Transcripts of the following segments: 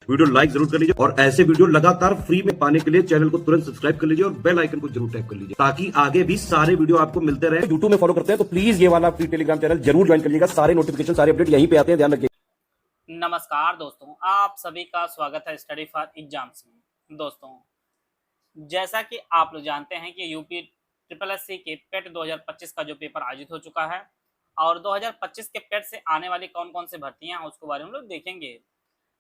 Video like जरूर कर लीजिए और ऐसे वीडियो लगातार फ्री में पाने के लिए चैनल को तुरंत सब्सक्राइब कर लीजिए और बेल आइकन को जरूर टैप कर लीजिए ताकि आगे भी सारे वीडियो आपको मिलते रहे। यूट्यूब में फॉलो करते हैं तो प्लीज ये वाला फ्री टेलीग्राम चैनल जरूर ज्वाइन कर लीजिएगा। सारे नोटिफिकेशन सारे अपडेट यहीं पे आते हैं, ध्यान रखिए। नमस्कार दोस्तों, आप सभी का स्वागत है स्टडी फॉर एग्जाम्स में। दोस्तों, जैसा कि आप लोग जानते हैं कि यूपी ट्रिपल एस सी के पेट 2025 का जो पेपर आयोजित हो चुका है और 2025 के पेट से आने वाली कौन कौन सी भर्तियां हैं उसके बारे में हम लोग देखेंगे।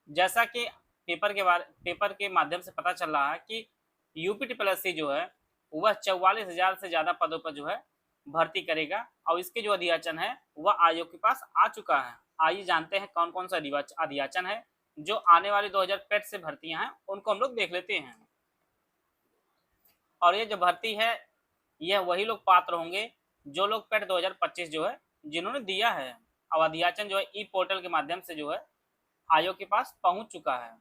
जैसा कि पेपर के माध्यम से पता चल रहा है कि यूपी ट्रिपल एस सी जो है वह 44,000 से ज़्यादा पदों पर जो है भर्ती करेगा और इसके जो अधियाचन है वह आयोग के पास आ चुका है। आइए जानते हैं कौन कौन सा अधियाचन है जो आने वाली 2000 पेट से भर्तियां हैं उनको हम लोग देख लेते हैं। और ये जो भर्ती है यह वही लोग पात्र होंगे जो लोग पेट 2025 जो है जिन्होंने दिया है। अब अधियाचन जो है ई पोर्टल के माध्यम से जो है आयोग के पास पहुंच चुका है।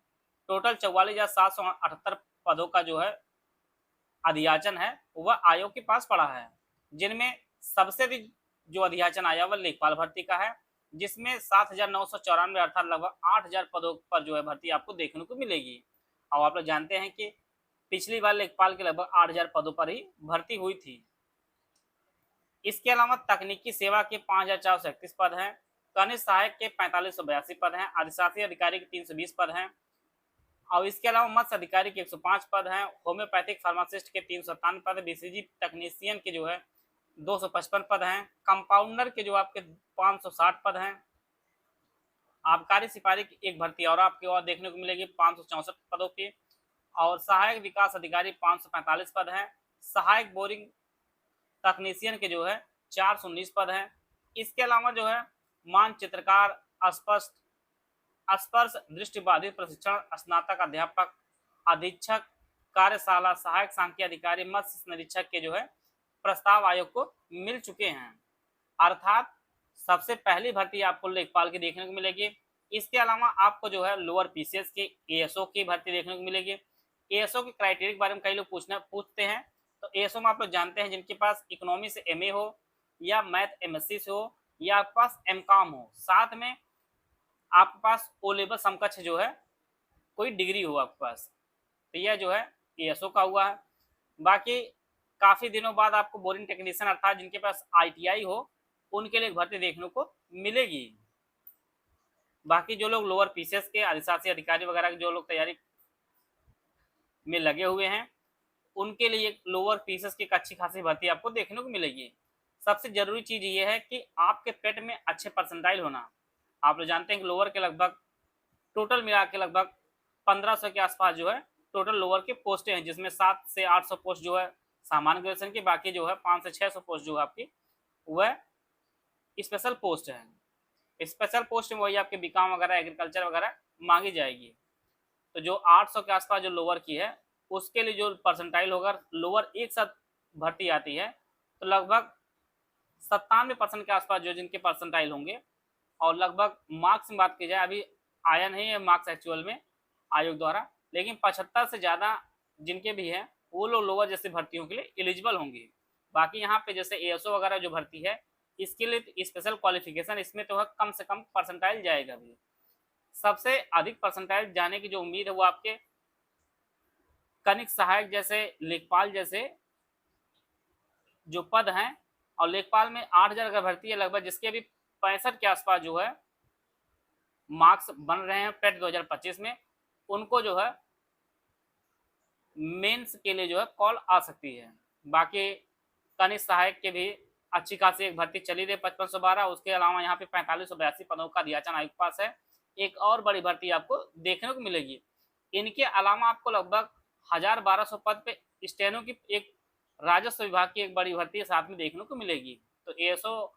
टोटल 44,778 पदों का जो है अधियाचन है वह आयोग के पास पड़ा है, जिनमें सबसे अधिक जो अधियाचन आया वह लेखपाल भर्ती का है, जिसमें 7,994 अर्थात लगभग 8,000 पदों पर जो है भर्ती आपको देखने को मिलेगी। और आप लोग जानते हैं कि पिछली बार लेखपाल के लगभग 8,000 पदों पर ही भर्ती हुई थी। इसके अलावा तकनीकी सेवा के 5,431 पद हैं, कनिष्ठ सहायक के 4582 पद हैं, अधिशासी अधिकारी के 320 पद हैं और इसके अलावा मत्स्य अधिकारी के 105 पद हैं, होम्योपैथिक फार्मासिस्ट के 357 पद, बीसीजी टेक्नीशियन के जो है 255 पद हैं, कंपाउंडर के जो आपके 560 पद हैं, आबकारी सिपाही की एक भर्ती और आपके और देखने को मिलेगी 564 पदों की और सहायक विकास अधिकारी 545 पद हैं, सहायक बोरिंग तकनीशियन के जो है 419 पद हैं। इसके अलावा जो है मानचित्रकार, स्पर्श दृष्टिबाधित प्रशिक्षण स्नातक अध्यापक, अधीक्षक कार्यशाला, सहायक सांख्यिकी अधिकारी, मत्स्य निरीक्षक के जो है प्रस्ताव आयोग को मिल चुके हैं। अर्थात सबसे पहली भर्ती आपको लेखपाल की देखने को मिलेगी। इसके अलावा आपको जो है लोअर पीसीएस के एएसओ की भर्ती देखने को मिलेगी। एएसओ के क्राइटेरिया के बारे में कई लोग पूछते हैं, तो एएसओ में आप लोग जानते हैं जिनके पास इकोनॉमी से एमए हो या मैथ एमएससी से हो या आपके पास एमकॉम हो, साथ में आपके पास ओ लेवल समकक्ष जो है कोई डिग्री हो आपके पास, तो यह जो है एएसओ का हुआ है। बाकी काफी दिनों बाद आपको बोरिंग टेक्नीशियन अर्थात जिनके पास आईटीआई हो उनके लिए भर्ती देखने को मिलेगी। बाकी जो लोग लोअर पीसीएस के अधिशासी अधिकारी वगैरह जो लोग तैयारी में लगे हुए हैं उनके लिए लोअर पीसीएस की अच्छी खासी भर्ती आपको देखने को मिलेगी। सबसे जरूरी चीज ये है कि आपके पेट में अच्छे परसेंटाइल होना। आप लोग जानते हैं कि लोअर के लगभग टोटल मिला के लगभग 1500 के आसपास जो है टोटल लोअर के पोस्टें हैं, जिसमें 700 से 800 पोस्ट जो है सामान्य ग्रेजुएशन की, बाकी जो है 500 से 600 पोस्ट जो है आपकी वह स्पेशल पोस्ट है। स्पेशल पोस्ट में वही आपके बीकॉम वगैरह एग्रीकल्चर वगैरह मांगी जाएगी। तो जो 800 के आसपास जो लोअर की है उसके लिए जो परसेंटाइल होगा, लोअर एक साथ भर्ती आती है तो लगभग 97% के आसपास जो जिनके परसेंटाइल होंगे और लगभग मार्क्स में बात की जाए अभी आया नहीं है मार्क्स एक्चुअल में आयोग द्वारा, लेकिन 75 से ज़्यादा जिनके भी हैं वो लोग लोअर जैसे भर्तियों के लिए एलिजिबल होंगे। बाकी यहाँ पे जैसे एएसओ वगैरह जो भर्ती है इसके लिए स्पेशल क्वालिफिकेशन इसमें तो कम से कम परसेंटाइल जाएगा भी। सबसे अधिक परसेंटाइल जाने की जो उम्मीद है वो आपके कनिष्ठ सहायक जैसे लेखपाल जैसे जो पद हैं, और लेखपाल में 8,000 का भर्ती है लगभग, जिसके भी 65 के आसपास जो है मार्क्स बन रहे हैं पेट 2025 में, उनको जो है मेंस के लिए जो है कॉल आ सकती है। बाकी कनिष्ठ सहायक के भी अच्छी खासी एक भर्ती चली रही 5512। उसके अलावा यहाँ पे 4582 पदों का अधियाचन आयोग के पास है। एक और बड़ी भर्ती आपको देखने को मिलेगी। इनके अलावा आपको लगभग 1,000-1,200 पद पे स्टेनो की एक राजस्व विभाग की एक बड़ी भर्ती साथ में देखने को मिलेगी। तो एएसओ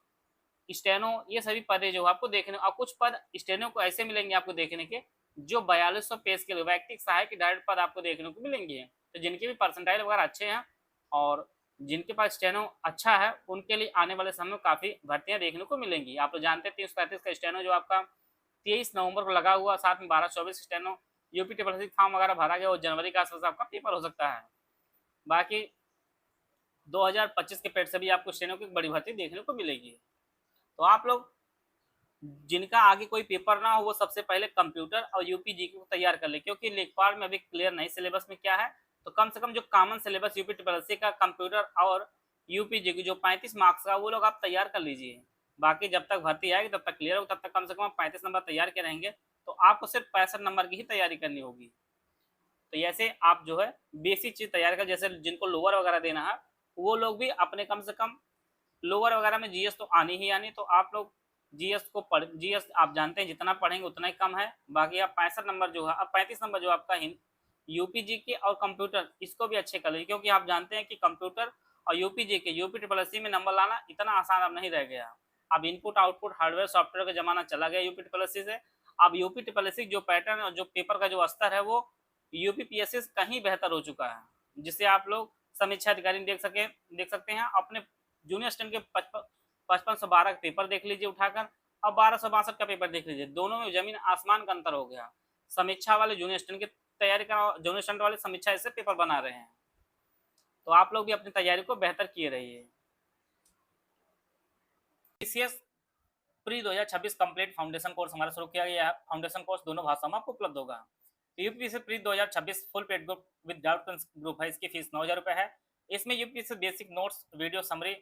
स्टेनो ये सभी पदे जो आपको देखने, और कुछ पद स्टेनो को ऐसे मिलेंगे आपको देखने के जो 4200 पेज के वैयक्तिक सहायक के डायरेक्ट पद आपको देखने को मिलेंगे। तो जिनके भी परसेंटाइल वगैरह अच्छे हैं और जिनके पास स्टेनो अच्छा है उनके लिए आने वाले समय में काफी भर्तियां देखने को मिलेंगी। आप लोग जानते हैं 335 का स्टेनो जो आपका 23 नवंबर को लगा हुआ, साथ में 12-24 स्टेनो यूपी ट्रिपल फॉर्म वगैरह भरा गया और जनवरी के आसपास आपका पेपर हो सकता है। बाकी 2025 के पेट से भी आपको स्टेनो की बड़ी भर्ती देखने को मिलेगी। तो आप लोग जिनका आगे कोई पेपर ना हो वो सबसे पहले कंप्यूटर और यूपीजी को तैयार कर ले, क्योंकि लेखपाल में अभी क्लियर नहीं सिलेबस में क्या है। तो कम से कम जो common syllabus UP triple SC का कंप्यूटर और यूपीजी की जो 35 मार्क्स का वो लोग आप तैयार कर लीजिए। बाकी जब तक भर्ती आएगी तब तक क्लियर होगा, तब तक कम से कम 35 नंबर तैयार के रहेंगे, तो आपको सिर्फ 65 नंबर की ही तैयारी करनी होगी। तो ऐसे आप जो है बेसिक चीज तैयार कर, जैसे जिनको लोअर वगैरह देना है वो लोग भी अपने कम से कम लोअर वगैरह में जीएस तो आनी ही आनी, तो आप लोग जीएस को पढ़, जीएस आप जानते हैं जितना पढ़ेंगे उतना ही कम है। बाकी आप 65 नंबर जो है, अब 35 नंबर जो आपका यूपीजी के और कंप्यूटर इसको भी अच्छे कर लीजिए, क्योंकि आप जानते हैं कि कंप्यूटर और यूपीजी के यूपी ट्रिपल एससी में नंबर लाना इतना आसान अब नहीं रह गया। अब इनपुट आउटपुट हार्डवेयर सॉफ्टवेयर का जमाना चला गया यूपी ट्रिपल एससी से। अब यूपी ट्रिपल एससी जो पैटर्न और जो पेपर का जो स्तर है वो यूपी पीएससी कहीं बेहतर हो चुका है, जिससे आप लोग समीक्षा अधिकारी देख सकते हैं। अपने जूनियर स्टैंड के 5512 पेपर देख लीजिए उठाकर, अब 1262 का पेपर देख लीजिए, दोनों में जमीन आसमान का अंतर हो गया। समीक्षा वाले जूनियर स्टैंड की तैयारी का, जूनियर स्टैंड वाले समीक्षा से पेपर बना रहे हैं। तो आप लोग भी अपनी तैयारी को बेहतर किए रहिए। PCS pre 2026 complete foundation course हमारा शुरू किया गया है। फाउंडेशन कोर्स दोनों भाषाओं में आपको उपलब्ध होगा। UPSC pre 2026 full paid group with doubt group है, इसकी फीस 9,000 रुपये है। इसमें UPSC basic notes, video summary,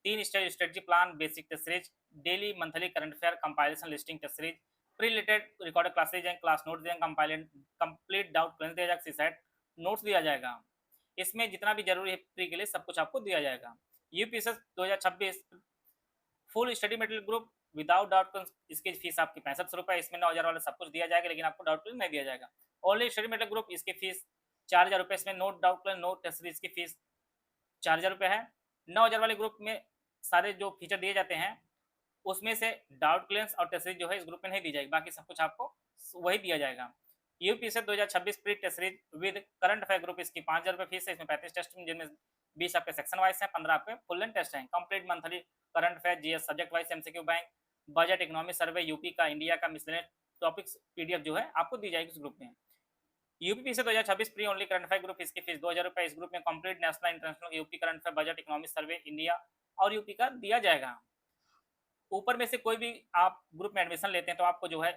3 stage strategy plan, basic test series, daily monthly current affair, compilation listing test series, pre related recorded classes and class notes देंगे, complete doubt clear दिया जाएगा, CSAT notes दिया जाएगा। इसमें जितना भी जरूरी है प्री के लिए सब कुछ आपको दिया जाएगा। UPSC 2026 full study material group without doubt, इसकी फीस आपकी 65 रुपये, इसमें 9,000 वाला सब कुछ दिया जाएगा, लेकिन आपको डाउट नहीं दिया जाएगा। ओनली स्टडी मटेरियल ग्रुप, इसकी फीस 4,000 रुपये, इसमें no doubt no test series की फीस 4,000 रुपये है। 9,000 वाले ग्रुप में सारे जो फीचर दिए जाते हैं उसमें से डाउट क्लियरेंस और टेस्ट सीरीज जो है इस ग्रुप में नहीं दी जाएगी, बाकी सब कुछ आपको वही दिया जाएगा। UPSC 2026 pre test series with current affair group, इसकी 5,000 रुपये फीस है। इसमें 35 टेस्ट जिनमें 20 आपके सेक्शन वाइज हैं, 15 आपके फुल लेंथ टेस्ट हैं। Complete monthly current affair, GS subject wise, MCQ bank, budget, economic survey, UP का, इंडिया का मिसलेनियस टॉपिक्स पीडीएफ जो है आपको दी जाएगी इस ग्रुप में। UPPC 2026 pre only current affair group, इसकी फीस 2,000 रुपये। इस ग्रुप में complete national international UP current affair, budget, economic survey, India और यूपी का दिया जाएगा। ऊपर में से कोई भी आप ग्रुप में एडमिशन लेते हैं तो आपको जो है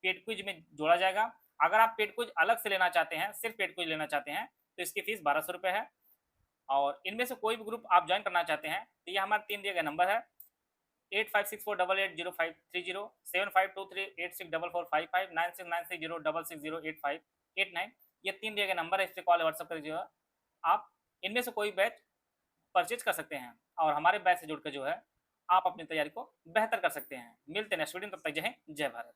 पेड क्विज में जोड़ा जाएगा। अगर आप पेड क्विज अलग से लेना चाहते हैं, सिर्फ पेड क्विज लेना चाहते हैं, तो इसकी फीस 1,200 रुपये है। और इनमें से कोई भी ग्रुप आप ज्वाइन करना चाहते हैं तो ये हमारे 3 दिए गए नंबर है 8564880530, 7523864455, 969306608589। ये 3 दिए गए नंबर है, इस पर कॉल व्हाट्सअप कर दीजिएगा। आप इनमें से कोई बैच परचेज कर सकते हैं और हमारे बैच से जुड़कर जो है आप अपनी तैयारी को बेहतर कर सकते हैं। मिलते हैं नेक्स्ट वीडियो में, तब तक जय हिंद, जय भारत।